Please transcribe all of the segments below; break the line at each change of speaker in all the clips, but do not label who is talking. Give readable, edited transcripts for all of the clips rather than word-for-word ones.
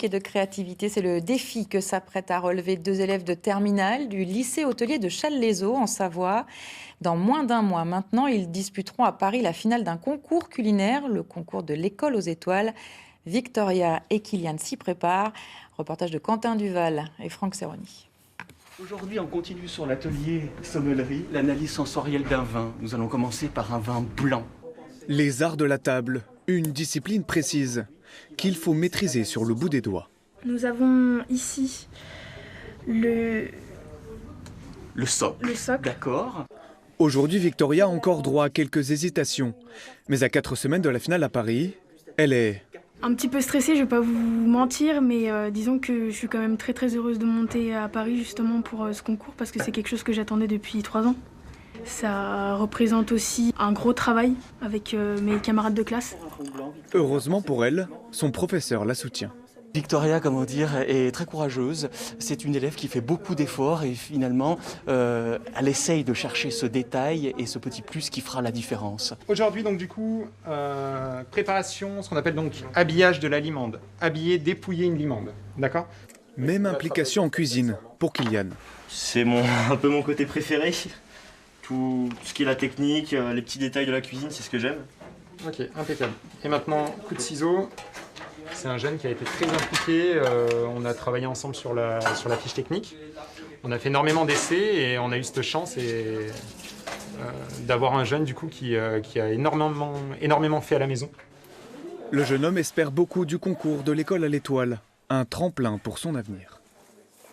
Et de créativité, c'est le défi que s'apprêtent à relever 2 élèves de terminale du lycée hôtelier de Challes-les-Eaux en Savoie. Dans moins d'un mois maintenant, ils disputeront à Paris la finale d'un concours culinaire, le concours de l'école aux étoiles. Victoria et Kylian s'y préparent. Reportage de Quentin Duval et Franck Serroni.
Aujourd'hui, on continue sur l'atelier sommellerie, l'analyse sensorielle d'un vin. Nous allons commencer par un vin blanc.
Les arts de la table, une discipline précise qu'il faut maîtriser sur le bout des doigts.
Nous avons ici le socle.
D'accord.
Aujourd'hui, Victoria a encore droit à quelques hésitations. Mais à 4 semaines de la finale à Paris, elle est...
Un petit peu stressée, je ne vais pas vous mentir, mais disons que je suis quand même très très heureuse de monter à Paris justement pour ce concours parce que c'est quelque chose que j'attendais depuis 3 ans. Ça représente aussi un gros travail avec mes camarades de classe.
Heureusement pour elle, son professeur la soutient.
Victoria, comment dire, est très courageuse. C'est une élève qui fait beaucoup d'efforts et finalement, elle essaye de chercher ce détail et ce petit plus qui fera la différence.
Aujourd'hui, donc du coup, préparation, ce qu'on appelle donc habillage de la limande. Habiller, dépouiller une limande, d'accord ?
Même implication en cuisine pour Kylian.
C'est un peu mon côté préféré. Tout ce qui est la technique, les petits détails de la cuisine, c'est ce que j'aime.
Ok, impeccable. Et maintenant, coup de ciseau. C'est un jeune qui a été très impliqué. On a travaillé ensemble sur la fiche technique. On a fait énormément d'essais et on a eu cette chance d'avoir un jeune du coup qui a énormément fait à la maison.
Le jeune homme espère beaucoup du concours de l'école à l'étoile, un tremplin pour son avenir.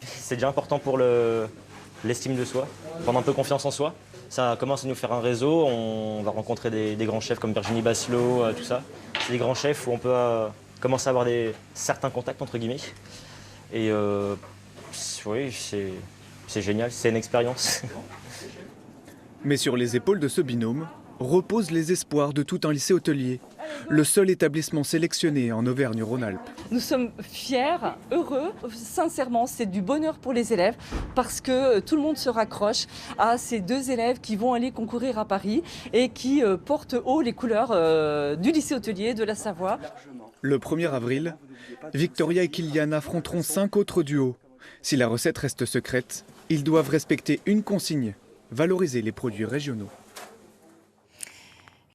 C'est déjà important pour l'estime de soi, prendre un peu confiance en soi. Ça commence à nous faire un réseau, on va rencontrer des grands chefs comme Virginie Basselot, tout ça. C'est des grands chefs où on peut commencer à avoir certains contacts entre guillemets. Et oui, c'est génial, c'est une expérience.
Mais sur les épaules de ce binôme reposent les espoirs de tout un lycée hôtelier, le seul établissement sélectionné en Auvergne-Rhône-Alpes.
Nous sommes fiers, heureux. Sincèrement, c'est du bonheur pour les élèves parce que tout le monde se raccroche à ces 2 élèves qui vont aller concourir à Paris et qui portent haut les couleurs du lycée hôtelier de la Savoie.
Le 1er avril, Victoria et Kylian affronteront 5 autres duos. Si la recette reste secrète, ils doivent respecter une consigne, valoriser les produits régionaux.